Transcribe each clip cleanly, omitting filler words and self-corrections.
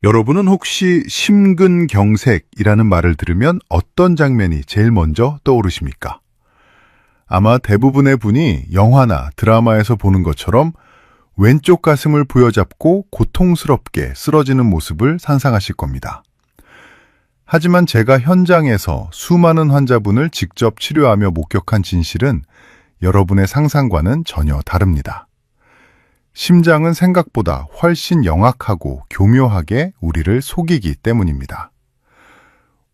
여러분은 혹시 심근경색이라는 말을 들으면 어떤 장면이 제일 먼저 떠오르십니까? 아마 대부분의 분이 영화나 드라마에서 보는 것처럼 왼쪽 가슴을 부여잡고 고통스럽게 쓰러지는 모습을 상상하실 겁니다. 하지만 제가 현장에서 수많은 환자분을 직접 치료하며 목격한 진실은 여러분의 상상과는 전혀 다릅니다. 심장은 생각보다 훨씬 영악하고 교묘하게 우리를 속이기 때문입니다.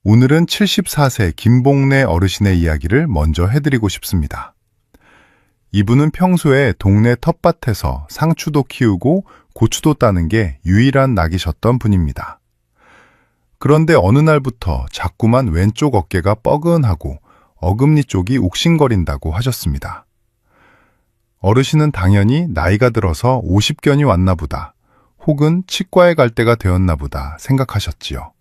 오늘은 74세 김봉래 어르신의 이야기를 먼저 해드리고 싶습니다. 이분은 평소에 동네 텃밭에서 상추도 키우고 고추도 따는 게 유일한 낙이셨던 분입니다. 그런데 어느 날부터 자꾸만 왼쪽 어깨가 뻐근하고 어금니 쪽이 욱신거린다고 하셨습니다. 어르신은 당연히 나이가 들어서 50견이 왔나 보다, 혹은 치과에 갈 때가 되었나 보다 생각하셨지요.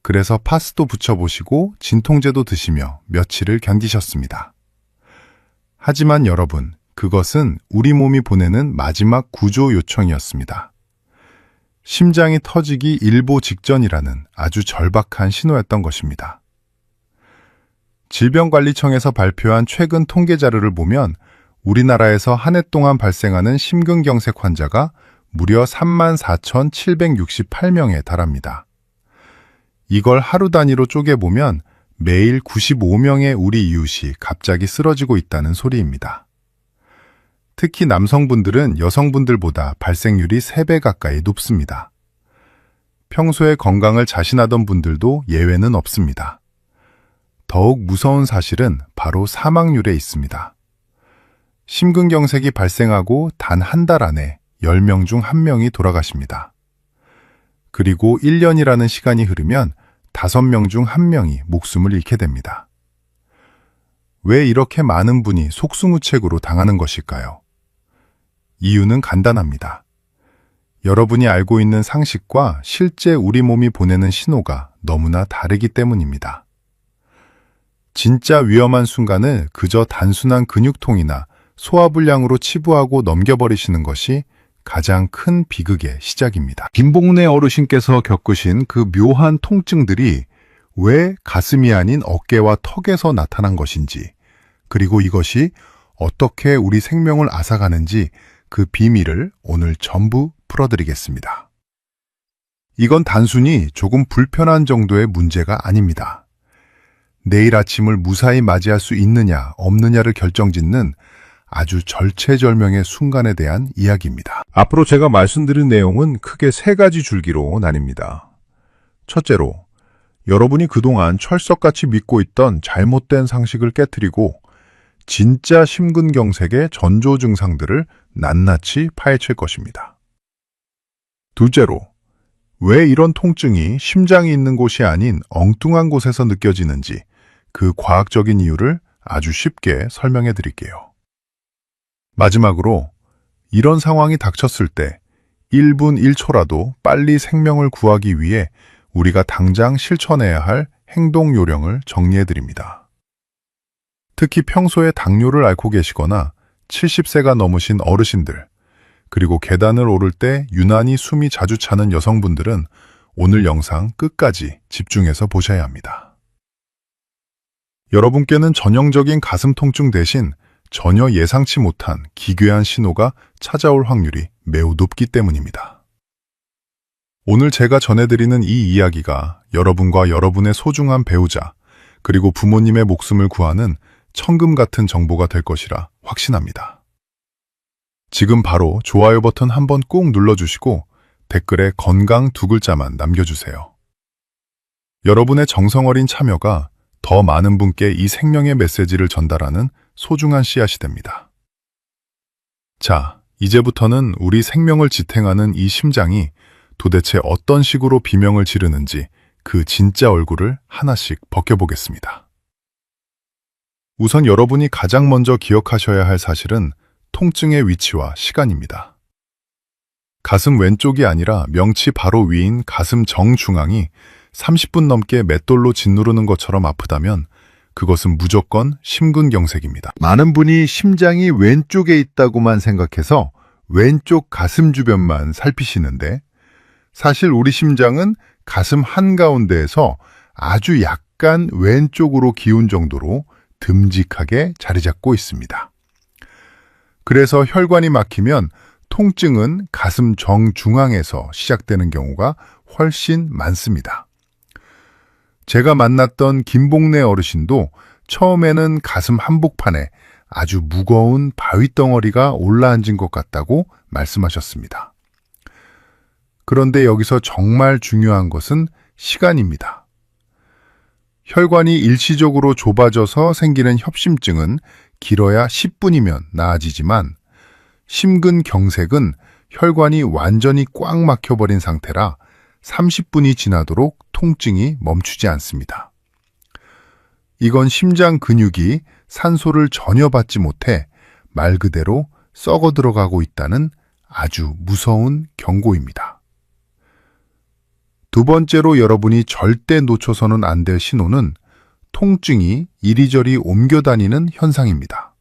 그래서 파스도 붙여보시고 진통제도 드시며 며칠을 견디셨습니다. 하지만 여러분, 그것은 우리 몸이 보내는 마지막 구조 요청이었습니다. 심장이 터지기 일보 직전이라는 아주 절박한 신호였던 것입니다. 질병관리청에서 발표한 최근 통계 자료를 보면 우리나라에서 한 해 동안 발생하는 심근경색 환자가 무려 34,768명에 달합니다. 이걸 하루 단위로 쪼개보면 매일 95명의 우리 이웃이 갑자기 쓰러지고 있다는 소리입니다. 특히 남성분들은 여성분들보다 발생률이 3배 가까이 높습니다. 평소에 건강을 자신하던 분들도 예외는 없습니다. 더욱 무서운 사실은 바로 사망률에 있습니다. 심근경색이 발생하고 단 한 달 안에 10명 중 1명이 돌아가십니다. 그리고 1년이라는 시간이 흐르면 5명 중 1명이 목숨을 잃게 됩니다. 왜 이렇게 많은 분이 속수무책으로 당하는 것일까요? 이유는 간단합니다. 여러분이 알고 있는 상식과 실제 우리 몸이 보내는 신호가 너무나 다르기 때문입니다. 진짜 위험한 순간을 그저 단순한 근육통이나 소화불량으로 치부하고 넘겨버리시는 것이 가장 큰 비극의 시작입니다. 김봉래 어르신께서 겪으신 그 묘한 통증들이 왜 가슴이 아닌 어깨와 턱에서 나타난 것인지, 그리고 이것이 어떻게 우리 생명을 앗아가는지 그 비밀을 오늘 전부 풀어드리겠습니다. 이건 단순히 조금 불편한 정도의 문제가 아닙니다. 내일 아침을 무사히 맞이할 수 있느냐 없느냐를 결정짓는 아주 절체절명의 순간에 대한 이야기입니다. 앞으로 제가 말씀드린 내용은 크게 3가지 줄기로 나뉩니다. 첫째로, 여러분이 그동안 철석같이 믿고 있던 잘못된 상식을 깨트리고 진짜 심근경색의 전조 증상들을 낱낱이 파헤칠 것입니다. 둘째로, 왜 이런 통증이 심장이 있는 곳이 아닌 엉뚱한 곳에서 느껴지는지 그 과학적인 이유를 아주 쉽게 설명해 드릴게요. 마지막으로, 이런 상황이 닥쳤을 때 1분 1초라도 빨리 생명을 구하기 위해 우리가 당장 실천해야 할 행동 요령을 정리해 드립니다. 특히 평소에 당뇨를 앓고 계시거나 70세가 넘으신 어르신들, 그리고 계단을 오를 때 유난히 숨이 자주 차는 여성분들은 오늘 영상 끝까지 집중해서 보셔야 합니다. 여러분께는 전형적인 가슴 통증 대신 전혀 예상치 못한 기괴한 신호가 찾아올 확률이 매우 높기 때문입니다. 오늘 제가 전해드리는 이 이야기가 여러분과 여러분의 소중한 배우자, 그리고 부모님의 목숨을 구하는 천금 같은 정보가 될 것이라 확신합니다. 지금 바로 좋아요 버튼 한번 꼭 눌러주시고 댓글에 건강 2글자만 남겨주세요. 여러분의 정성어린 참여가 더 많은 분께 이 생명의 메시지를 전달하는 소중한 씨앗이 됩니다. 자, 이제부터는 우리 생명을 지탱하는 이 심장이 도대체 어떤 식으로 비명을 지르는지 그 진짜 얼굴을 하나씩 벗겨보겠습니다. 우선 여러분이 가장 먼저 기억하셔야 할 사실은 통증의 위치와 시간입니다. 가슴 왼쪽이 아니라 명치 바로 위인 가슴 정중앙이 30분 넘게 맷돌로 짓누르는 것처럼 아프다면 그것은 무조건 심근경색입니다. 많은 분이 심장이 왼쪽에 있다고만 생각해서 왼쪽 가슴 주변만 살피시는데 사실 우리 심장은 가슴 한가운데에서 아주 약간 왼쪽으로 기운 정도로 듬직하게 자리 잡고 있습니다. 그래서 혈관이 막히면 통증은 가슴 정중앙에서 시작되는 경우가 훨씬 많습니다. 제가 만났던 김봉래 어르신도 처음에는 가슴 한복판에 아주 무거운 바위덩어리가 올라앉은 것 같다고 말씀하셨습니다. 그런데 여기서 정말 중요한 것은 시간입니다. 혈관이 일시적으로 좁아져서 생기는 협심증은 길어야 10분이면 나아지지만 심근경색은 혈관이 완전히 꽉 막혀버린 상태라 30분이 지나도록 통증이 멈추지 않습니다. 이건 심장 근육이 산소를 전혀 받지 못해 말 그대로 썩어 들어가고 있다는 아주 무서운 경고입니다. 두 번째로 여러분이 절대 놓쳐서는 안 될 신호는 통증이 이리저리 옮겨 다니는 현상입니다.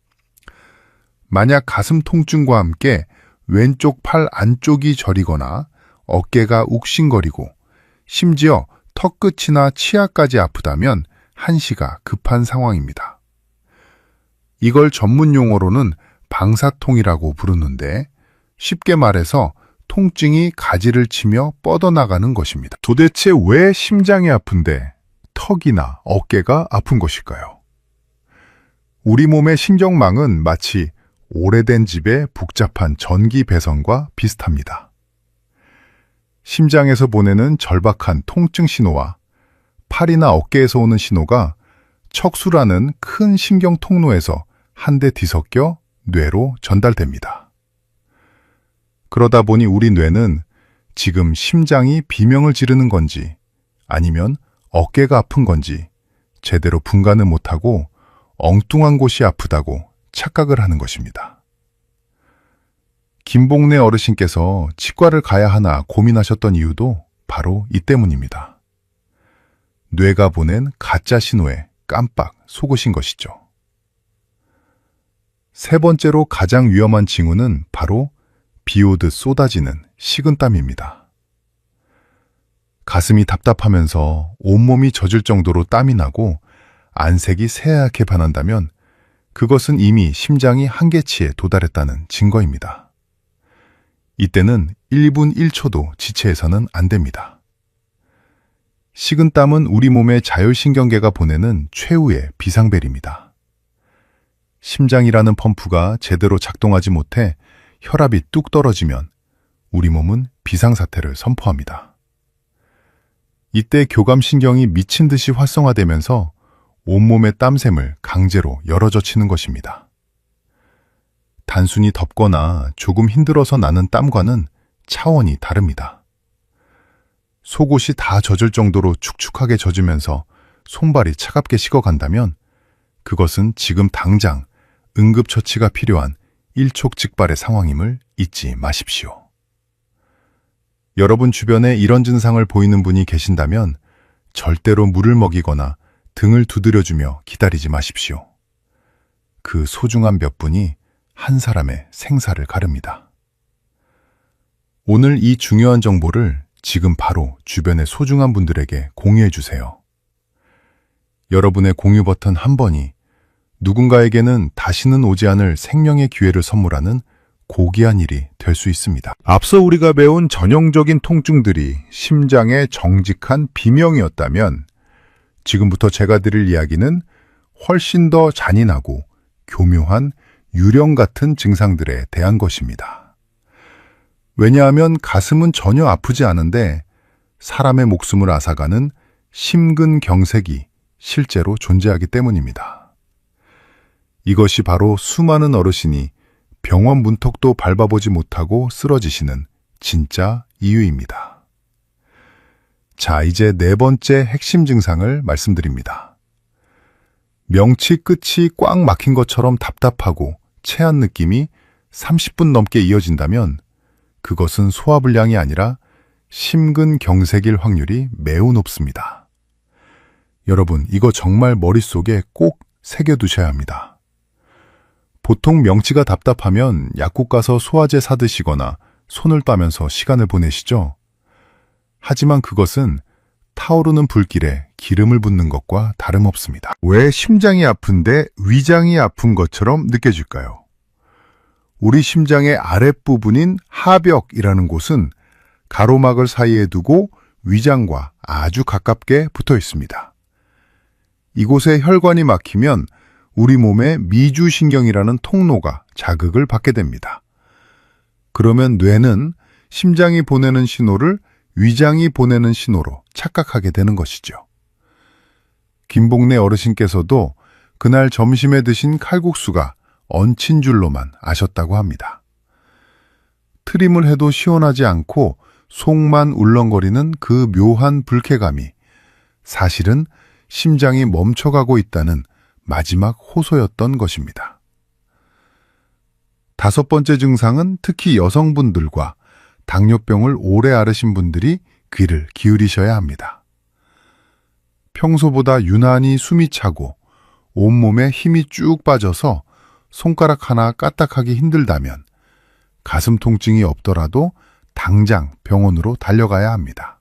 만약 가슴 통증과 함께 왼쪽 팔 안쪽이 저리거나 어깨가 욱신거리고 심지어 턱끝이나 치아까지 아프다면 한시가 급한 상황입니다. 이걸 전문 용어로는 방사통이라고 부르는데 쉽게 말해서 통증이 가지를 치며 뻗어나가는 것입니다. 도대체 왜 심장이 아픈데 턱이나 어깨가 아픈 것일까요? 우리 몸의 신경망은 마치 오래된 집의 복잡한 전기 배선과 비슷합니다. 심장에서 보내는 절박한 통증 신호와 팔이나 어깨에서 오는 신호가 척수라는 큰 신경 통로에서 한데 뒤섞여 뇌로 전달됩니다. 그러다 보니 우리 뇌는 지금 심장이 비명을 지르는 건지 아니면 어깨가 아픈 건지 제대로 분간을 못하고 엉뚱한 곳이 아프다고 착각을 하는 것입니다. 김봉래 어르신께서 치과를 가야 하나 고민하셨던 이유도 바로 이 때문입니다. 뇌가 보낸 가짜 신호에 깜빡 속으신 것이죠. 세 번째로 가장 위험한 징후는 바로 비 오듯 쏟아지는 식은땀입니다. 가슴이 답답하면서 온몸이 젖을 정도로 땀이 나고 안색이 새하얗게 변한다면 그것은 이미 심장이 한계치에 도달했다는 증거입니다. 이때는 1분 1초도 지체해서는 안 됩니다. 식은땀은 우리 몸의 자율신경계가 보내는 최후의 비상벨입니다. 심장이라는 펌프가 제대로 작동하지 못해 혈압이 뚝 떨어지면 우리 몸은 비상사태를 선포합니다. 이때 교감신경이 미친 듯이 활성화되면서 온몸의 땀샘을 강제로 열어젖히는 것입니다. 단순히 덥거나 조금 힘들어서 나는 땀과는 차원이 다릅니다. 속옷이 다 젖을 정도로 축축하게 젖으면서 손발이 차갑게 식어간다면 그것은 지금 당장 응급처치가 필요한 일촉즉발의 상황임을 잊지 마십시오. 여러분 주변에 이런 증상을 보이는 분이 계신다면 절대로 물을 먹이거나 등을 두드려주며 기다리지 마십시오. 그 소중한 몇 분이 한 사람의 생사를 가릅니다. 오늘 이 중요한 정보를 지금 바로 주변의 소중한 분들에게 공유해 주세요. 여러분의 공유 버튼 한 번이 누군가에게는 다시는 오지 않을 생명의 기회를 선물하는 고귀한 일이 될 수 있습니다. 앞서 우리가 배운 전형적인 통증들이 심장의 정직한 비명이었다면 지금부터 제가 드릴 이야기는 훨씬 더 잔인하고 교묘한 유령 같은 증상들에 대한 것입니다. 왜냐하면 가슴은 전혀 아프지 않은데 사람의 목숨을 앗아가는 심근경색이 실제로 존재하기 때문입니다. 이것이 바로 수많은 어르신이 병원 문턱도 밟아보지 못하고 쓰러지시는 진짜 이유입니다. 자, 이제 네 번째 핵심 증상을 말씀드립니다. 명치 끝이 꽉 막힌 것처럼 답답하고 체한 느낌이 30분 넘게 이어진다면 그것은 소화불량이 아니라 심근경색일 확률이 매우 높습니다. 여러분, 이거 정말 머릿속에 꼭 새겨두셔야 합니다. 보통 명치가 답답하면 약국 가서 소화제 사드시거나 손을 따면서 시간을 보내시죠. 하지만 그것은 타오르는 불길에 기름을 붓는 것과 다름없습니다. 왜 심장이 아픈데 위장이 아픈 것처럼 느껴질까요? 우리 심장의 아랫부분인 하벽이라는 곳은 가로막을 사이에 두고 위장과 아주 가깝게 붙어 있습니다. 이곳에 혈관이 막히면 우리 몸의 미주신경이라는 통로가 자극을 받게 됩니다. 그러면 뇌는 심장이 보내는 신호를 위장이 보내는 신호로 착각하게 되는 것이죠. 김복래 어르신께서도 그날 점심에 드신 칼국수가 얹힌 줄로만 아셨다고 합니다. 트림을 해도 시원하지 않고 속만 울렁거리는 그 묘한 불쾌감이 사실은 심장이 멈춰가고 있다는 마지막 호소였던 것입니다. 다섯 번째 증상은 특히 여성분들과 당뇨병을 오래 앓으신 분들이 귀를 기울이셔야 합니다. 평소보다 유난히 숨이 차고 온몸에 힘이 쭉 빠져서 손가락 하나 까딱하기 힘들다면 가슴 통증이 없더라도 당장 병원으로 달려가야 합니다.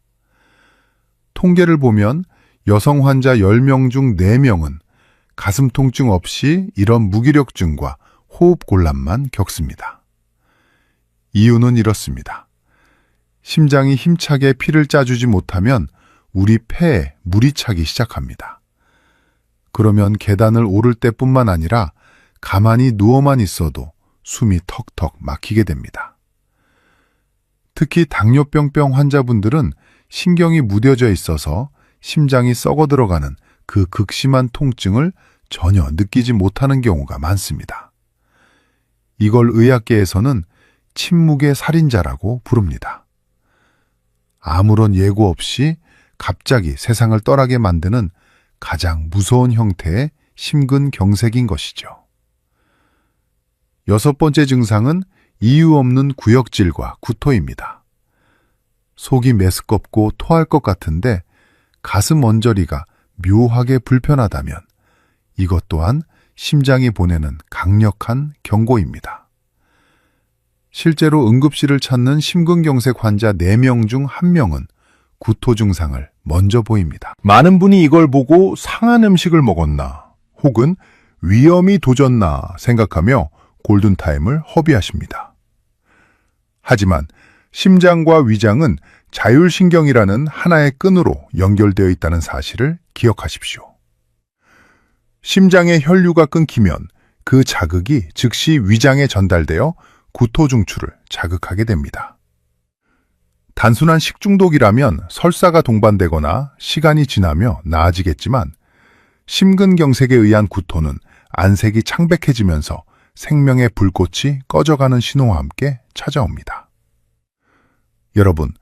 통계를 보면 여성 환자 10명 중 4명은 가슴 통증 없이 이런 무기력증과 호흡곤란만 겪습니다. 이유는 이렇습니다. 심장이 힘차게 피를 짜주지 못하면 우리 폐에 물이 차기 시작합니다. 그러면 계단을 오를 때뿐만 아니라 가만히 누워만 있어도 숨이 턱턱 막히게 됩니다. 특히 당뇨병 환자분들은 신경이 무뎌져 있어서 심장이 썩어 들어가는 그 극심한 통증을 전혀 느끼지 못하는 경우가 많습니다. 이걸 의학계에서는 침묵의 살인자라고 부릅니다. 아무런 예고 없이 갑자기 세상을 떠나게 만드는 가장 무서운 형태의 심근경색인 것이죠. 여섯 번째 증상은 이유 없는 구역질과 구토입니다. 속이 메스껍고 토할 것 같은데 가슴 언저리가 묘하게 불편하다면 이것 또한 심장이 보내는 강력한 경고입니다. 실제로 응급실을 찾는 심근경색 환자 4명 중 1명은 구토 증상을 먼저 보입니다. 많은 분이 이걸 보고 상한 음식을 먹었나 혹은 위험이 도졌나 생각하며 골든타임을 허비하십니다. 하지만 심장과 위장은 자율신경이라는 하나의 끈으로 연결되어 있다는 사실을 기억하십시오. 심장의 혈류가 끊기면 그 자극이 즉시 위장에 전달되어 구토 중추를 자극하게 됩니다. 단순한 식중독이라면 설사가 동반되거나 시간이 지나며 나아지겠지만 심근경색에 의한 구토는 안색이 창백해지면서 생명의 불꽃이 꺼져가는 신호와 함께 찾아옵니다. 여러분,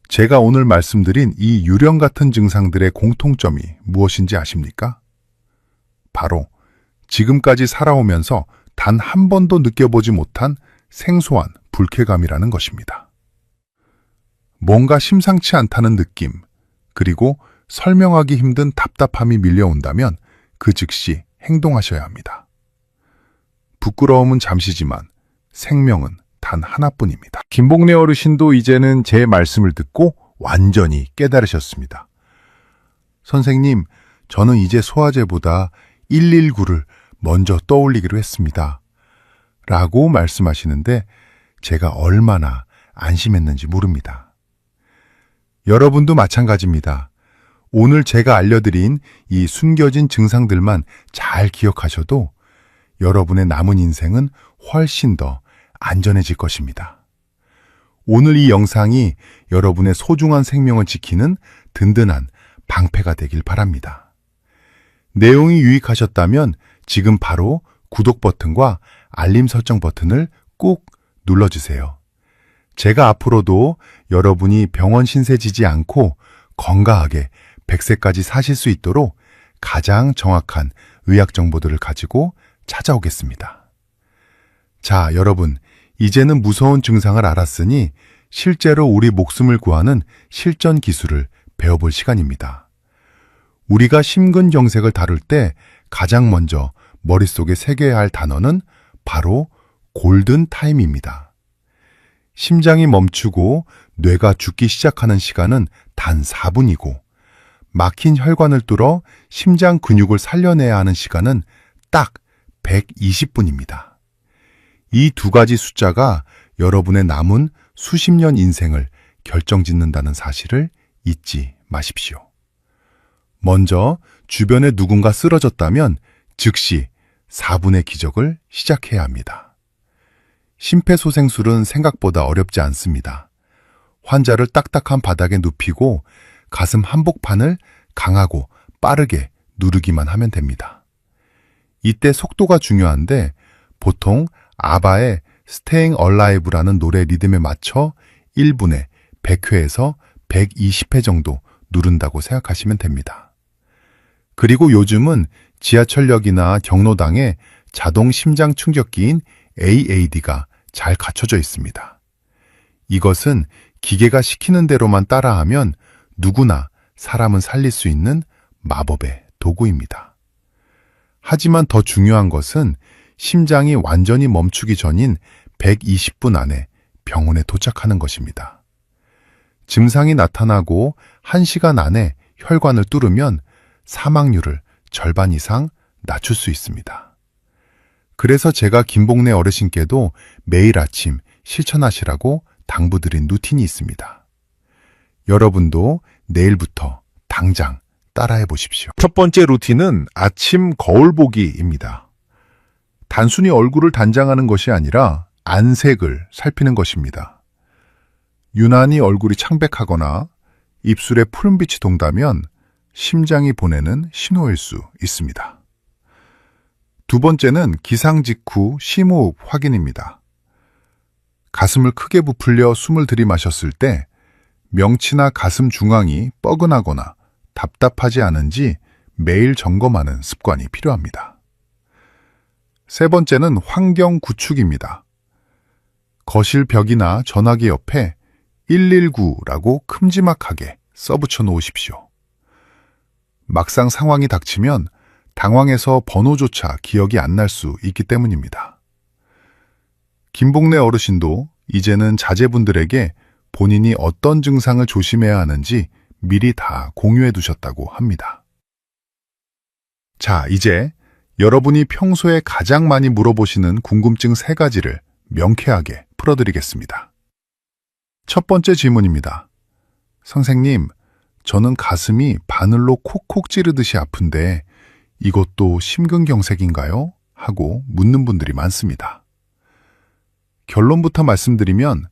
제가 오늘 말씀드린 이 유령 같은 증상들의 공통점이 무엇인지 아십니까? 바로 지금까지 살아오면서 단 한 번도 느껴보지 못한 생소한 불쾌감이라는 것입니다. 뭔가 심상치 않다는 느낌, 그리고 설명하기 힘든 답답함이 밀려온다면 그 즉시 행동하셔야 합니다. 부끄러움은 잠시지만 생명은 단 하나뿐입니다. 김복래 어르신도 이제는 제 말씀을 듣고 완전히 깨달으셨습니다. 선생님, 저는 이제 소화제보다 119를 먼저 떠올리기로 했습니다. 라고 말씀하시는데 제가 얼마나 안심했는지 모릅니다. 여러분도 마찬가지입니다. 오늘 제가 알려드린 이 숨겨진 증상들만 잘 기억하셔도 여러분의 남은 인생은 훨씬 더 안전해질 것입니다. 오늘 이 영상이 여러분의 소중한 생명을 지키는 든든한 방패가 되길 바랍니다. 내용이 유익하셨다면 지금 바로 구독 버튼과 알림 설정 버튼을 꾹 눌러주세요. 제가 앞으로도 여러분이 병원 신세 지지 않고 건강하게 100세까지 사실 수 있도록 가장 정확한 의학 정보들을 가지고 찾아오겠습니다. 자, 여러분, 이제는 무서운 증상을 알았으니 실제로 우리 목숨을 구하는 실전 기술을 배워볼 시간입니다. 우리가 심근경색을 다룰 때 가장 먼저 머릿속에 새겨야 할 단어는 바로 골든타임입니다. 심장이 멈추고 뇌가 죽기 시작하는 시간은 단 4분이고 막힌 혈관을 뚫어 심장 근육을 살려내야 하는 시간은 딱 120분입니다. 이 두 가지 숫자가 여러분의 남은 수십 년 인생을 결정짓는다는 사실을 잊지 마십시오. 먼저 주변에 누군가 쓰러졌다면 즉시 4분의 기적을 시작해야 합니다. 심폐소생술은 생각보다 어렵지 않습니다. 환자를 딱딱한 바닥에 눕히고 가슴 한복판을 강하고 빠르게 누르기만 하면 됩니다. 이때 속도가 중요한데 보통 아바의 Staying Alive라는 노래 리듬에 맞춰 1분에 100회에서 120회 정도 누른다고 생각하시면 됩니다. 그리고 요즘은 지하철역이나 경로당에 자동 심장 충격기인 AAD가 잘 갖춰져 있습니다. 이것은 기계가 시키는 대로만 따라하면 누구나 사람은 살릴 수 있는 마법의 도구입니다. 하지만 더 중요한 것은 심장이 완전히 멈추기 전인 120분 안에 병원에 도착하는 것입니다. 증상이 나타나고 1시간 안에 혈관을 뚫으면 사망률을 절반 이상 낮출 수 있습니다. 그래서 제가 김복래 어르신께도 매일 아침 실천하시라고 당부드린 루틴이 있습니다. 여러분도 내일부터 당장 따라해 보십시오. 첫 번째 루틴은 아침 거울 보기입니다. 단순히 얼굴을 단장하는 것이 아니라 안색을 살피는 것입니다. 유난히 얼굴이 창백하거나 입술에 푸른빛이 돈다면 심장이 보내는 신호일 수 있습니다. 두 번째는 기상 직후 심호흡 확인입니다. 가슴을 크게 부풀려 숨을 들이마셨을 때 명치나 가슴 중앙이 뻐근하거나 답답하지 않은지 매일 점검하는 습관이 필요합니다. 세 번째는 환경 구축입니다. 거실 벽이나 전화기 옆에 119라고 큼지막하게 써붙여 놓으십시오. 막상 상황이 닥치면 당황해서 번호조차 기억이 안 날 수 있기 때문입니다. 김복래 어르신도 이제는 자제분들에게 본인이 어떤 증상을 조심해야 하는지 미리 다 공유해 두셨다고 합니다. 자, 이제 여러분이 평소에 가장 많이 물어보시는 궁금증 3가지를 명쾌하게 풀어드리겠습니다. 첫 번째 질문입니다. 선생님, 저는 가슴이 바늘로 콕콕 찌르듯이 아픈데 이것도 심근경색인가요? 하고 묻는 분들이 많습니다. 결론부터 말씀드리면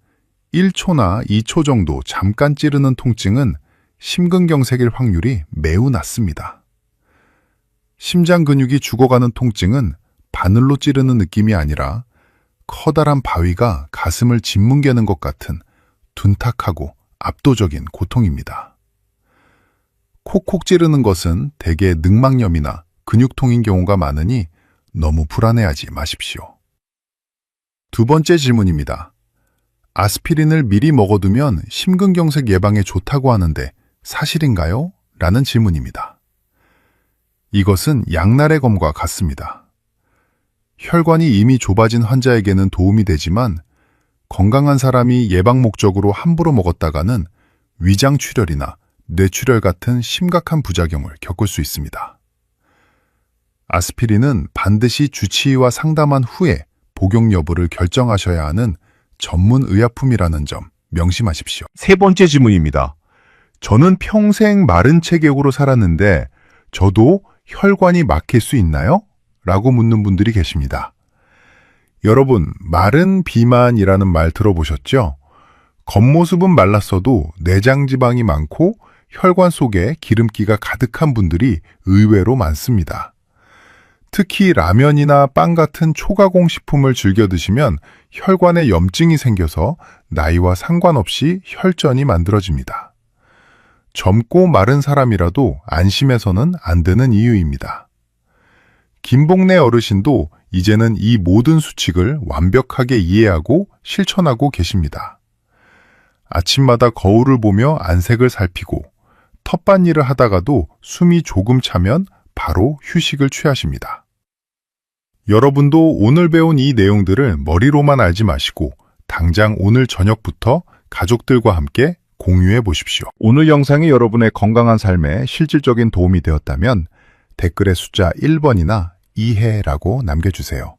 1초나 2초 정도 잠깐 찌르는 통증은 심근경색일 확률이 매우 낮습니다. 심장 근육이 죽어가는 통증은 바늘로 찌르는 느낌이 아니라 커다란 바위가 가슴을 짓뭉개는 것 같은 둔탁하고 압도적인 고통입니다. 콕콕 찌르는 것은 대개 늑막염이나 근육통인 경우가 많으니 너무 불안해하지 마십시오. 두 번째 질문입니다. 아스피린을 미리 먹어두면 심근경색 예방에 좋다고 하는데 사실인가요? 라는 질문입니다. 이것은 양날의 검과 같습니다. 혈관이 이미 좁아진 환자에게는 도움이 되지만 건강한 사람이 예방 목적으로 함부로 먹었다가는 위장출혈이나 뇌출혈 같은 심각한 부작용을 겪을 수 있습니다. 아스피린은 반드시 주치의와 상담한 후에 복용 여부를 결정하셔야 하는 전문 의약품이라는 점 명심하십시오. 세 번째 질문입니다. 저는 평생 마른 체격으로 살았는데 저도 혈관이 막힐 수 있나요? 라고 묻는 분들이 계십니다. 여러분, 마른 비만이라는 말 들어보셨죠? 겉모습은 말랐어도 내장 지방이 많고 혈관 속에 기름기가 가득한 분들이 의외로 많습니다. 특히 라면이나 빵 같은 초가공 식품을 즐겨 드시면 혈관에 염증이 생겨서 나이와 상관없이 혈전이 만들어집니다. 젊고 마른 사람이라도 안심해서는 안 되는 이유입니다. 김복래 어르신도 이제는 이 모든 수칙을 완벽하게 이해하고 실천하고 계십니다. 아침마다 거울을 보며 안색을 살피고 텃밭일을 하다가도 숨이 조금 차면 바로 휴식을 취하십니다. 여러분도 오늘 배운 이 내용들을 머리로만 알지 마시고 당장 오늘 저녁부터 가족들과 함께 공유해 보십시오. 오늘 영상이 여러분의 건강한 삶에 실질적인 도움이 되었다면 댓글에 숫자 1번이나 이해라고 남겨주세요.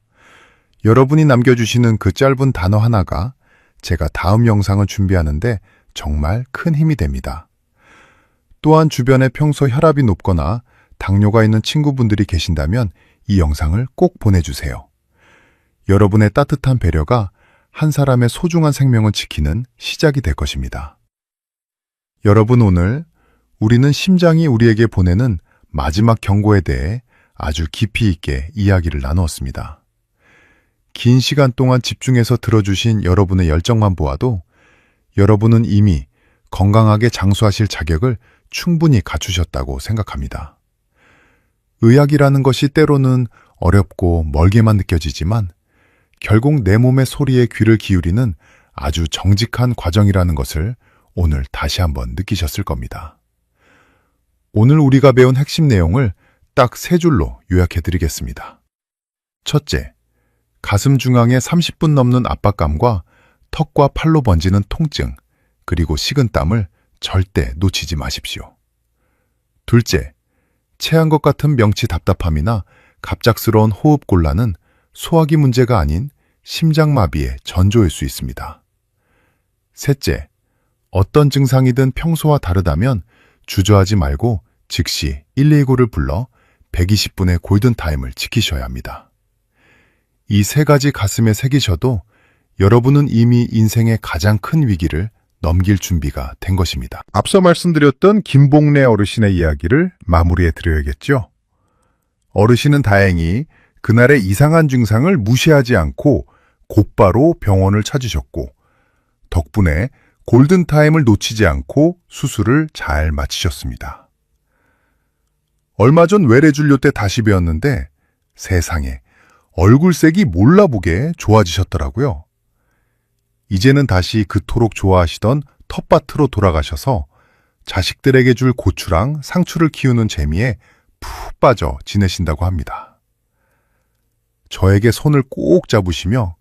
여러분이 남겨주시는 그 짧은 단어 하나가 제가 다음 영상을 준비하는데 정말 큰 힘이 됩니다. 또한 주변에 평소 혈압이 높거나 당뇨가 있는 친구분들이 계신다면 이 영상을 꼭 보내주세요. 여러분의 따뜻한 배려가 한 사람의 소중한 생명을 지키는 시작이 될 것입니다. 여러분, 오늘 우리는 심장이 우리에게 보내는 마지막 경고에 대해 아주 깊이 있게 이야기를 나누었습니다. 긴 시간 동안 집중해서 들어주신 여러분의 열정만 보아도 여러분은 이미 건강하게 장수하실 자격을 충분히 갖추셨다고 생각합니다. 의학이라는 것이 때로는 어렵고 멀게만 느껴지지만 결국 내 몸의 소리에 귀를 기울이는 아주 정직한 과정이라는 것을 오늘 다시 한번 느끼셨을 겁니다. 오늘 우리가 배운 핵심 내용을 딱 3줄로 요약해 드리겠습니다. 첫째, 가슴 중앙에 30분 넘는 압박감과 턱과 팔로 번지는 통증, 그리고 식은땀을 절대 놓치지 마십시오. 둘째, 체한 것 같은 명치 답답함이나 갑작스러운 호흡 곤란은 소화기 문제가 아닌 심장마비의 전조일 수 있습니다. 셋째, 어떤 증상이든 평소와 다르다면 주저하지 말고 즉시 119를 불러 120분의 골든타임을 지키셔야 합니다. 이 3가지 가슴에 새기셔도 여러분은 이미 인생의 가장 큰 위기를 넘길 준비가 된 것입니다. 앞서 말씀드렸던 김봉래 어르신의 이야기를 마무리해 드려야겠죠. 어르신은 다행히 그날의 이상한 증상을 무시하지 않고 곧바로 병원을 찾으셨고 덕분에 골든타임을 놓치지 않고 수술을 잘 마치셨습니다. 얼마 전 외래진료 때 다시 배웠는데 세상에 얼굴색이 몰라보게 좋아지셨더라고요. 이제는 다시 그토록 좋아하시던 텃밭으로 돌아가셔서 자식들에게 줄 고추랑 상추를 키우는 재미에 푹 빠져 지내신다고 합니다. 저에게 손을 꼭 잡으시며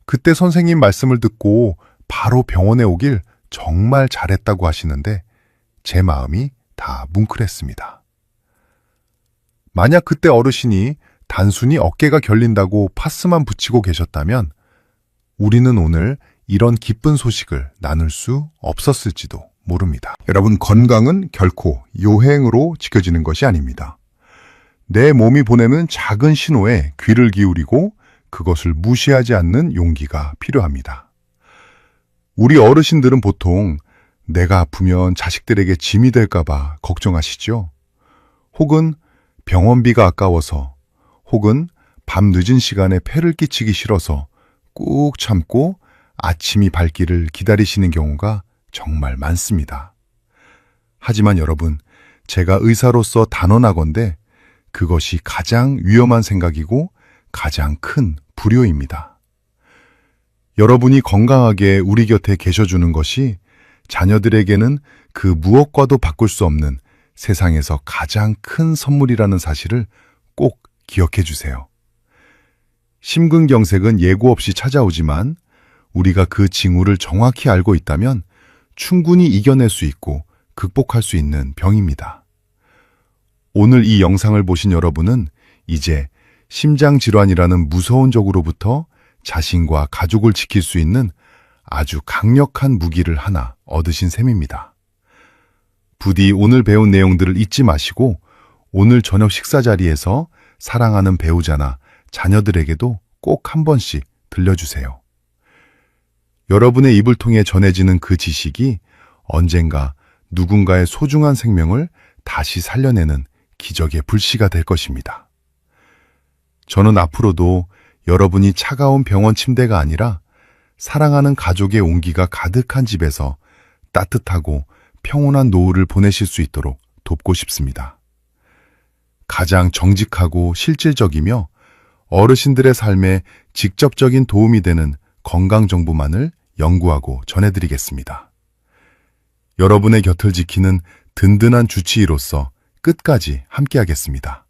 그때 선생님 말씀을 듣고 바로 병원에 오길 정말 잘했다고 하시는데 제 마음이 다 뭉클했습니다. 만약 그때 어르신이 단순히 어깨가 결린다고 파스만 붙이고 계셨다면 우리는 오늘 이런 기쁜 소식을 나눌 수 없었을지도 모릅니다. 여러분, 건강은 결코 요행으로 지켜지는 것이 아닙니다. 내 몸이 보내는 작은 신호에 귀를 기울이고 그것을 무시하지 않는 용기가 필요합니다. 우리 어르신들은 보통 내가 아프면 자식들에게 짐이 될까봐 걱정하시죠? 혹은 병원비가 아까워서, 혹은 밤 늦은 시간에 폐를 끼치기 싫어서 꾹 참고 아침이 밝기를 기다리시는 경우가 정말 많습니다. 하지만 여러분, 제가 의사로서 단언하건대 그것이 가장 위험한 생각이고 가장 큰 불효입니다. 여러분이 건강하게 우리 곁에 계셔주는 것이 자녀들에게는 그 무엇과도 바꿀 수 없는 세상에서 가장 큰 선물이라는 사실을 꼭 기억해 주세요. 심근경색은 예고 없이 찾아오지만 우리가 그 징후를 정확히 알고 있다면 충분히 이겨낼 수 있고 극복할 수 있는 병입니다. 오늘 이 영상을 보신 여러분은 이제 심장질환이라는 무서운 적으로부터 자신과 가족을 지킬 수 있는 아주 강력한 무기를 하나 얻으신 셈입니다. 부디 오늘 배운 내용들을 잊지 마시고 오늘 저녁 식사 자리에서 사랑하는 배우자나 자녀들에게도 꼭 한 번씩 들려주세요. 여러분의 입을 통해 전해지는 그 지식이 언젠가 누군가의 소중한 생명을 다시 살려내는 기적의 불씨가 될 것입니다. 저는 앞으로도 여러분이 차가운 병원 침대가 아니라 사랑하는 가족의 온기가 가득한 집에서 따뜻하고 평온한 노후를 보내실 수 있도록 돕고 싶습니다. 가장 정직하고 실질적이며 어르신들의 삶에 직접적인 도움이 되는 건강 정보만을 연구하고 전해드리겠습니다. 여러분의 곁을 지키는 든든한 주치의로서 끝까지 함께하겠습니다.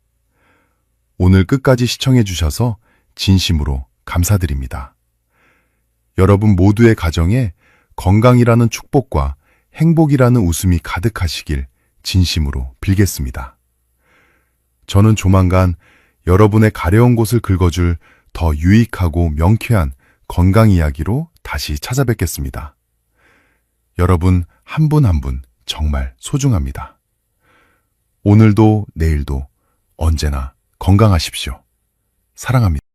오늘 끝까지 시청해 주셔서 진심으로 감사드립니다. 여러분 모두의 가정에 건강이라는 축복과 행복이라는 웃음이 가득하시길 진심으로 빌겠습니다. 저는 조만간 여러분의 가려운 곳을 긁어줄 더 유익하고 명쾌한 건강 이야기로 다시 찾아뵙겠습니다. 여러분 한 분 한 분 정말 소중합니다. 오늘도 내일도 언제나 건강하십시오. 사랑합니다.